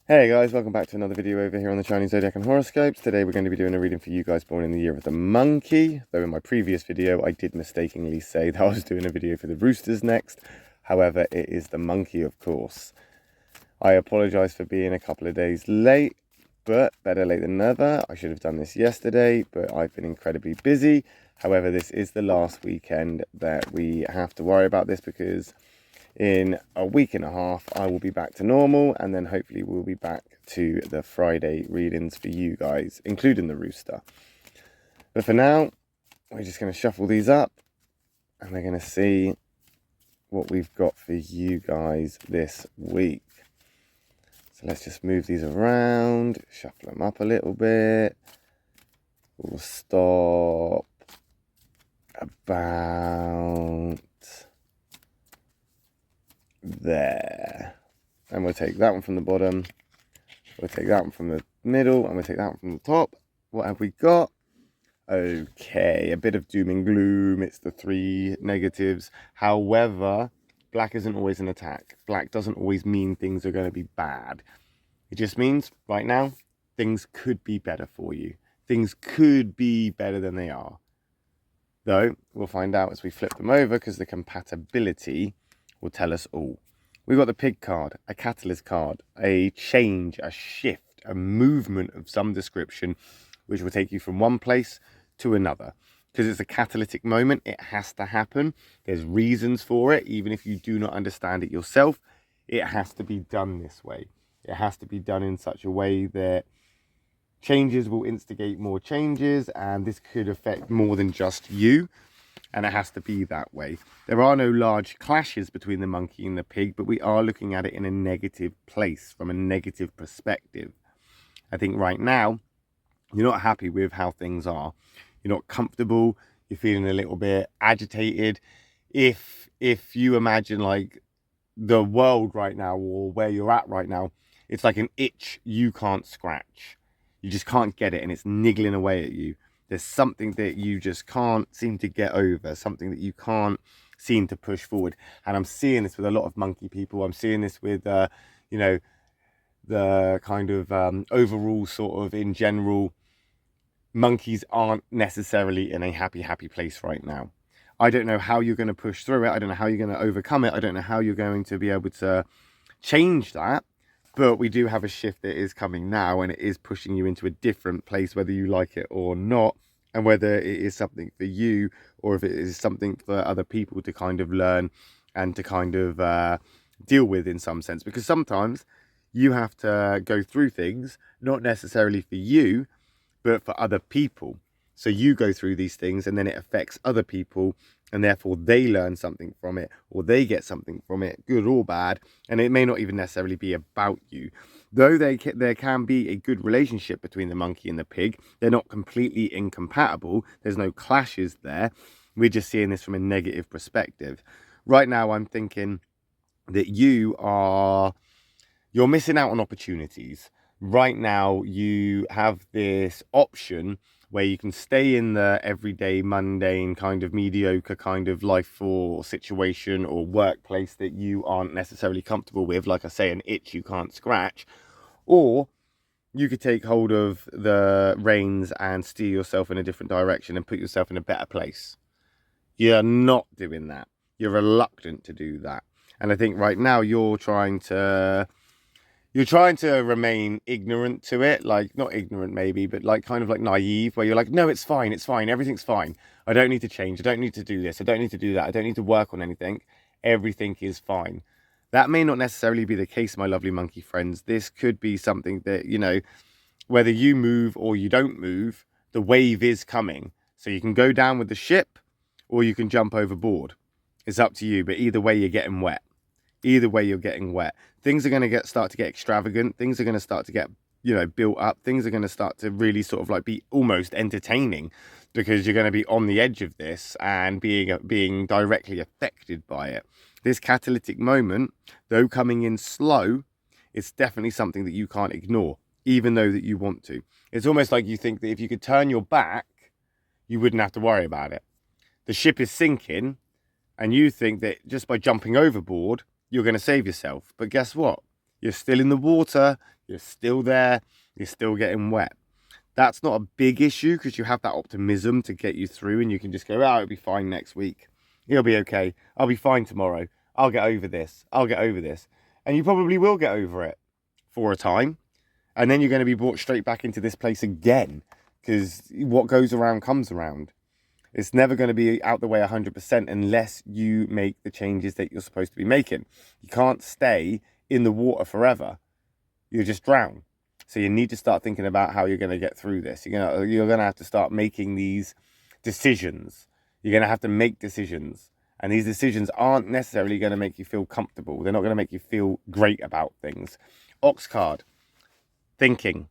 Hey guys, welcome back to another video over here on the Chinese Zodiac and Horoscopes. Today we're going to be doing a reading for you guys born in the year of the monkey. Though in my previous video I did mistakenly say that I was doing a video for the roosters next. However, it is the monkey, of course. I apologise for being a couple of days late, but better late than never. I should have done this yesterday, but I've been incredibly busy. However, this is the last weekend that we have to worry about this because in a week and a half I will be back to normal, and then hopefully we'll be back to the Friday readings for you guys, including the rooster. But for now, we're just going to shuffle these up and we're going to see what we've got for you guys this week. So let's just move these around, shuffle them up a little bit. We'll stop about there, and we'll take that one from the bottom, we'll take that one from the middle, and we'll take that one from the top. What have we got? Okay, a bit of doom and gloom. It's the three negatives. However, black isn't always an attack. Black doesn't always mean things are going to be bad. It just means right now things could be better for you. Things could be better than they are, though we'll find out as we flip them over, because the compatibility will tell us all. We've got the pig card, a catalyst card, a change, a shift, a movement of some description, which will take you from one place to another. Because it's a catalytic moment, it has to happen. There's reasons for it, even if you do not understand it yourself. It has to be done this way. It has to be done in such a way that changes will instigate more changes, and this could affect more than just you. And it has to be that way. There are no large clashes between the monkey and the pig, but we are looking at it in a negative place, from a negative perspective. I think right now, you're not happy with how things are. You're not comfortable. You're feeling a little bit agitated. If you imagine like the world right now, or where you're at right now, it's like an itch you can't scratch. You just can't get it, and it's niggling away at you. There's something that you just can't seem to get over, something that you can't seem to push forward. And I'm seeing this with a lot of monkey people. I'm seeing this with, you know, the kind of overall sort of in general, monkeys aren't necessarily in a happy place right now. I don't know how you're going to push through it. I don't know how you're going to overcome it. I don't know how you're going to be able to change that. But we do have a shift that is coming now, and it is pushing you into a different place, whether you like it or not, and whether it is something for you or if it is something for other people to kind of learn and to kind of deal with in some sense. Because sometimes you have to go through things, not necessarily for you, but for other people. So you go through these things and then it affects other people, and therefore they learn something from it, or they get something from it, good or bad. And it may not even necessarily be about you. Though there can be a good relationship between the monkey and the pig, they're not completely incompatible. There's no clashes there. We're just seeing this from a negative perspective. Right now, I'm thinking that you're missing out on opportunities. Right now, you have this option where you can stay in the everyday, mundane, kind of mediocre kind of life or situation or workplace that you aren't necessarily comfortable with, like I say, an itch you can't scratch, or you could take hold of the reins and steer yourself in a different direction and put yourself in a better place. You're not doing that. You're reluctant to do that. And I think right now you're trying to remain ignorant to it, like not ignorant maybe, but like kind of like naive, where you're like, no, it's fine, everything's fine. I don't need to change, I don't need to do this, I don't need to do that, I don't need to work on anything. Everything is fine. That may not necessarily be the case, my lovely monkey friends. This could be something that, you know, whether you move or you don't move, the wave is coming. So you can go down with the ship or you can jump overboard. It's up to you, but either way you're getting wet. Either way, you're getting wet. Things are going to start to get extravagant. Things are going to start to get, you know, built up. Things are going to start to really sort of like be almost entertaining, because you're going to be on the edge of this and being directly affected by it. This catalytic moment, though coming in slow, it's definitely something that you can't ignore, even though that you want to. It's almost like you think that if you could turn your back, you wouldn't have to worry about it. The ship is sinking, and you think that just by jumping overboard, you're going to save yourself. But guess what? You're still in the water. You're still there. You're still getting wet. That's not a big issue because you have that optimism to get you through, and you can just go, oh, it'll be fine next week. It'll be okay. I'll be fine tomorrow. I'll get over this. I'll get over this. And you probably will get over it for a time. And then you're going to be brought straight back into this place again, because what goes around comes around. It's never going to be out the way 100% unless you make the changes that you're supposed to be making. You can't stay in the water forever. You'll just drown. So you need to start thinking about how you're going to get through this. You're going to have to start making these decisions. You're going to have to make decisions. And these decisions aren't necessarily going to make you feel comfortable. They're not going to make you feel great about things. Ox card. Thinking.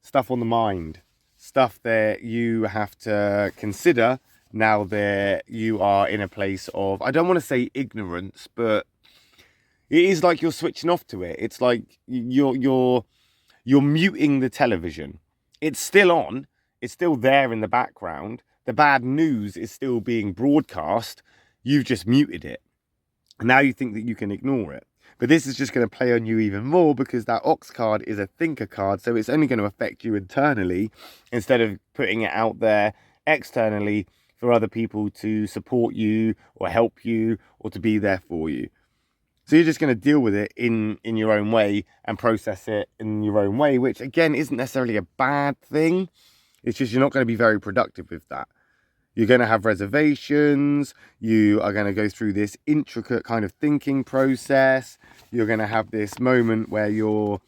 Stuff on the mind. Stuff that you have to consider now that you are in a place of, I don't want to say ignorance, but it is like you're switching off to it. It's like you're muting the television. It's still on. It's still there in the background. The bad news is still being broadcast. You've just muted it. Now you think that you can ignore it. But this is just going to play on you even more because that Ox card is a thinker card. So it's only going to affect you internally instead of putting it out there externally for other people to support you or help you or to be there for you. So you're just going to deal with it in your own way and process it in your own way, which again isn't necessarily a bad thing. It's just you're not going to be very productive with that. You're going to have reservations. You are going to go through this intricate kind of thinking process. You're going to have this moment where you're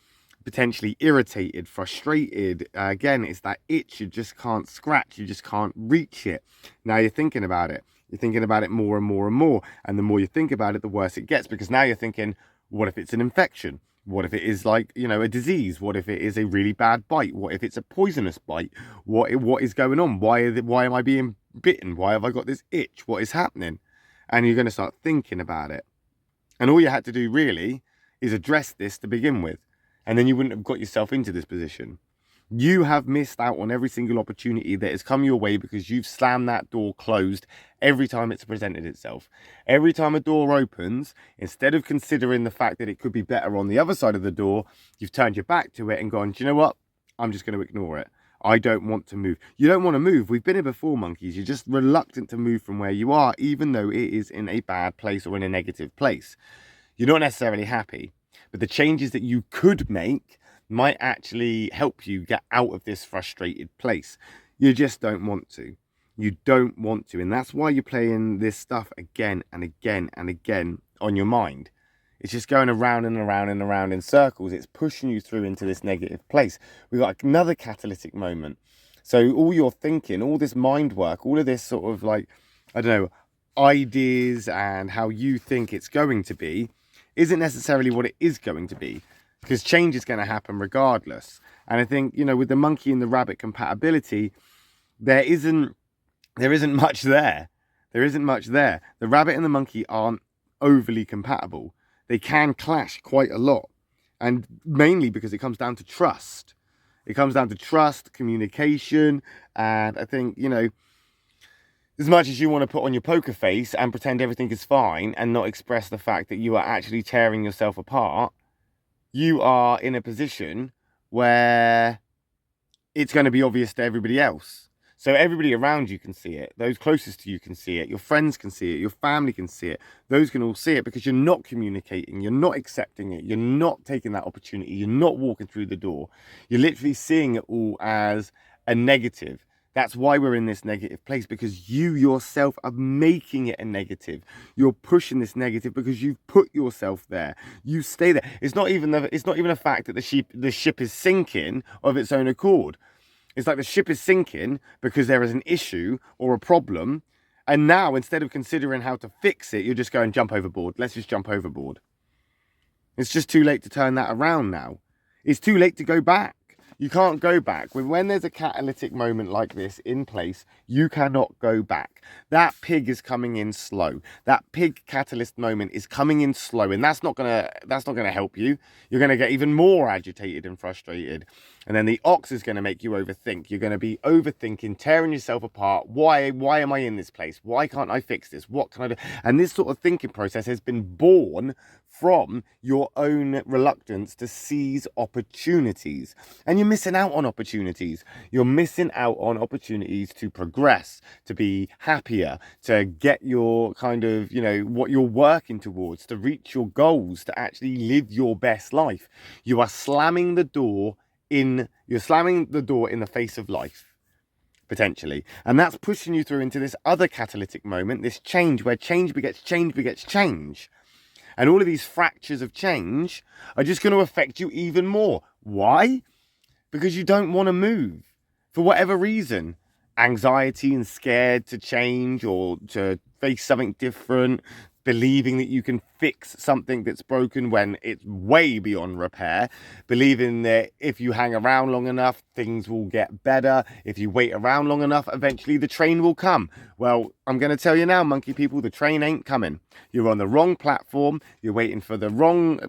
potentially irritated, frustrated. Again, it's that itch you just can't scratch. You just can't reach it. Now you're thinking about it. You're thinking about it more and more and more. And the more you think about it, the worse it gets. Because now you're thinking, what if it's an infection? What if it is like, a disease? What if it is a really bad bite? What if it's a poisonous bite? What is going on? Why am I being bitten? Why have I got this itch? What is happening? And you're going to start thinking about it. And all you had to do really is address this to begin with. And then you wouldn't have got yourself into this position. You have missed out on every single opportunity that has come your way because you've slammed that door closed every time it's presented itself. Every time a door opens, instead of considering the fact that it could be better on the other side of the door, you've turned your back to it and gone, do you know what? I'm just going to ignore it. I don't want to move. You don't want to move. We've been here before, monkeys. You're just reluctant to move from where you are, even though it is in a bad place or in a negative place. You're not necessarily happy, but the changes that you could make might actually help you get out of this frustrated place. You just don't want to. You don't want to. And that's why you're playing this stuff again and again and again on your mind. It's just going around and around and around in circles. It's pushing you through into this negative place. We've got another catalytic moment. So all your thinking, all this mind work, all of this sort of like, I don't know, ideas and how you think it's going to be isn't necessarily what it is going to be. Because change is going to happen regardless. And I think, with the monkey and the rabbit compatibility, there isn't much there. There isn't much there. The rabbit and the monkey aren't overly compatible. They can clash quite a lot. And mainly because it comes down to trust. It comes down to trust, communication. And I think, as much as you want to put on your poker face and pretend everything is fine and not express the fact that you are actually tearing yourself apart, you are in a position where it's going to be obvious to everybody else. So everybody around you can see it. Those closest to you can see it. Your friends can see it. Your family can see it. Those can all see it because you're not communicating. You're not accepting it. You're not taking that opportunity. You're not walking through the door. You're literally seeing it all as a negative. That's why we're in this negative place, because you yourself are making it a negative. You're pushing this negative because you've put yourself there. You stay there. It's not even a fact that the ship is sinking of its own accord. It's like the ship is sinking because there is an issue or a problem. And now, instead of considering how to fix it, you're just going, jump overboard. Let's just jump overboard. It's just too late to turn that around now. It's too late to go back. You can't go back. When there's a catalytic moment like this in place, you cannot go back. That pig is coming in slow. That pig catalyst moment is coming in slow, and that's not gonna help you. You're gonna get even more agitated and frustrated. And then the ox is gonna make you overthink. You're gonna be overthinking, tearing yourself apart. Why am I in this place? Why can't I fix this? What can I do? And this sort of thinking process has been born from your own reluctance to seize opportunities. And you're missing out on opportunities. You're missing out on opportunities to progress, to be happier, to get your kind of, what you're working towards, to reach your goals, to actually live your best life. You are slamming the door in the face of life, potentially. And that's pushing you through into this other catalytic moment, this change, where change begets change. And all of these fractures of change are just going to affect you even more. Why? Because you don't want to move for whatever reason. Anxiety and scared to change or to face something different. Believing that you can fix something that's broken when it's way beyond repair. Believing that if you hang around long enough, things will get better. If you wait around long enough, eventually the train will come. Well, I'm going to tell you now, monkey people, the train ain't coming. You're on the wrong platform. You're waiting for the wrong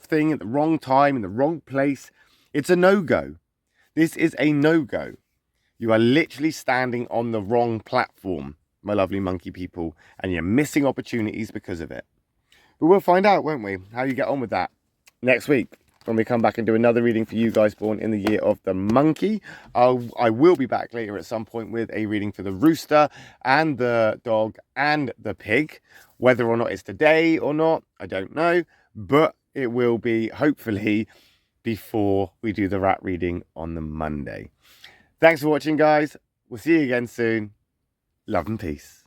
thing at the wrong time in the wrong place. It's a no-go. This is a no-go. You are literally standing on the wrong platform, my lovely monkey people, and you're missing opportunities because of it. But we'll find out, won't we, how you get on with that next week when we come back and do another reading for you guys born in the year of the monkey. I will be back later at some point with a reading for the rooster and the dog and the pig. Whether or not it's today or not, I don't know, but it will be hopefully before we do the rat reading on the Monday. Thanks for watching, guys. We'll see you again soon. Love and peace.